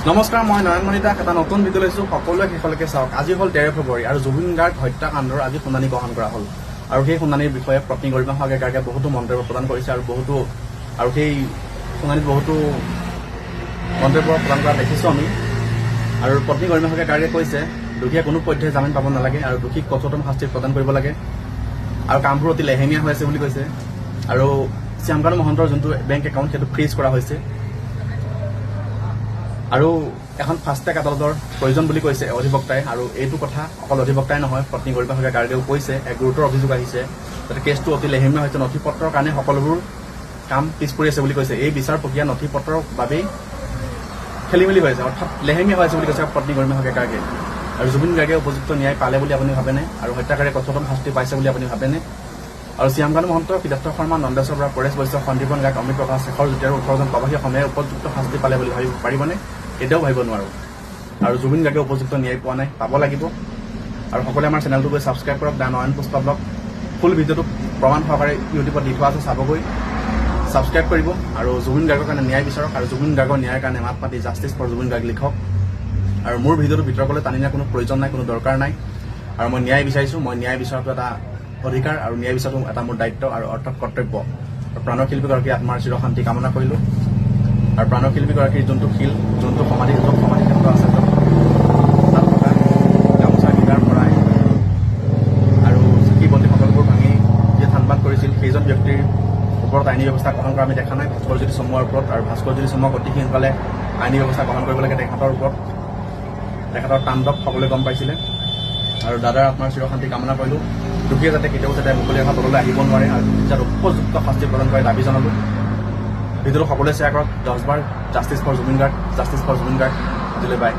নমস্কাৰ, মই নয়নমণি দাস। এটা নতুন ভিডিঅ' লৈছোঁ, সকলোৱে শেষলৈকে চাওক। আজি হ'ল 13 ফেব্ৰুৱাৰী আৰু জুবিন গাৰ্গ হত্যাকাণ্ডৰ আজি শুনানি গ্ৰহণ কৰা হ'ল। আৰু সেই শুনানিৰ বিষয়ে পত্নী গৰিমা শইকীয়াই বহুতো মন্তব্য প্ৰদান কৰিছে আৰু সেই শুনানিত বহুতো মন্তব্য প্ৰদান কৰা দেখিছোঁ আমি। আৰু পত্নী গৰিমা শইকীয়াই কৈছে দোষীয়ে কোনো পধ্যে জামিন পাব নালাগে আৰু দোষীক কঠোৰতম শাস্তি প্ৰদান কৰিব লাগে আৰু কামবোৰ অতি লেহেমীয়া হৈ আছে বুলি কৈছে। আৰু শ্যামকানু মহন্তৰ যোনটো বেংক একাউণ্ট সেইটো ফ্ৰিজ কৰা হৈছে আৰু এখন ফাষ্ট ট্ৰেক আদালতৰ প্ৰয়োজন বুলি কৈছে অধিবক্তাই। আৰু এইটো কথা অকল অধিবক্তাই নহয়, পত্নী গৰিমা শইকীয়াইও কৈছে এক গুৰুতৰ অভিযোগ আহিছে যাতে কেছটো অতি লেহেমীয়া হৈছে, নথি পত্ৰৰ কাৰণে সকলোবোৰ কাম পিছ পৰি আছে বুলি কৈছে। এই বিচাৰ প্ৰক্ৰিয়া নথি পত্ৰৰ বাবেই খেলি মেলি হৈ আছে, অৰ্থাৎ লেহেমীয়া হৈ আছে বুলি কৈছে পত্নী গৰিমা শইকীয়াই। আৰু জুবিন গাৰ্গে উপযুক্ত ন্যায় পালে বুলি আপুনি ভাবেনে? আৰু হত্যাকাৰীয়ে কঠোৰতম শাস্তি পাইছে বুলি আপুনি ভাবেনে? আৰু শ্যামকানু মহন্ত, সিদ্ধাৰ্থ শৰ্মা, নন্দেশ্বৰ বৰা, পৰেশ বৈশ্য, সন্দীপন গাৰ্গ, অমিত প্ৰকাশ, শেখৰ জ্যোতি আৰু 18জন প্ৰৱাসী অসমীয়াই উপযুক্ত শাস্তি পালে বুলি ভাবিব পাৰিবনে? এতিয়াও ভাবিব নোৱাৰো। আৰু জুবিন গাৰ্গে উপযুক্ত ন্যায় পোৱা নাই, পাব লাগিব। আৰু সকলোৱে আমাৰ চেনেলটো গৈ ছাবস্ক্ৰাইব কৰক, দা নয়ন পুষ্পা ব্লগ। ফুল ভিডিঅ'টো প্ৰমাণ সহকাৰে ইউটিউবত দি থোৱা আছে, চাবগৈ, ছাবস্ক্ৰাইব কৰিব আৰু জুবিন গাৰ্গৰ কাৰণে ন্যায় বিচাৰক আৰু জুবিন গাৰ্গৰ ন্যায়ৰ কাৰণে মাত মাতি জাষ্টিছ ফৰ জুবিন গাৰ্গ লিখক। আৰু মোৰ ভিডিঅ'টো ভিতৰলৈ টানি নিয়াৰ কোনো প্ৰয়োজন নাই, কোনো দৰকাৰ নাই। আৰু মই ন্যায় বিচাৰিছোঁ, মই ন্যায় বিচৰাটো এটা অধিকাৰ আৰু ন্যায় বিচৰাটো এটা মোৰ দায়িত্ব আৰু অৰ্থাৎ কৰ্তব্য। আৰু প্ৰাণৰ শিল্পীগৰাকীৰ আত্মাৰ চিৰশান্তি কামনা কৰিলোঁ। আৰু প্ৰাণৰ শিল্পীগৰাকীৰ যোনটো সমাধি ক্ষেত্ৰ আছে, তাত থকা গামোচা গীটাৰ ভৰাই আৰু চাকি বন্তি সকলোবোৰ ভাঙি যিয়ে থানবাদ কৰিছিল সেইজন ব্যক্তিৰ ওপৰত আইনী ব্যৱস্থা গ্ৰহণ কৰা আমি দেখা নাই। ভাস্কৰজ্যোতি চমুৱাৰ ওপৰত, আৰু ভাস্কৰজ্যোতি চমুৱাক অতি সোনকালে আইনী ব্যৱস্থা গ্ৰহণ কৰিব লাগে তেখেতৰ ওপৰত। তেখেতৰ তাণ্ডৱ সকলোৱে গম পাইছিলে। আৰু দাদাৰ আত্মাৰ চিৰশান্তি কামনা কৰিলোঁ। দোষীয়ে যাতে কেতিয়াও মুকলিভাৱে তললৈ আহিব নোৱাৰে আৰু যাতে উপযুক্ত শাস্তি প্ৰদান কৰে দাবী জনালোঁ। ভিডিঅ'টো সকলোৱে শ্বেয়াৰ কৰক, 10 বাৰ justice for Zubeen Garg, justice for Zubeen Garg. আজিলৈ বাই।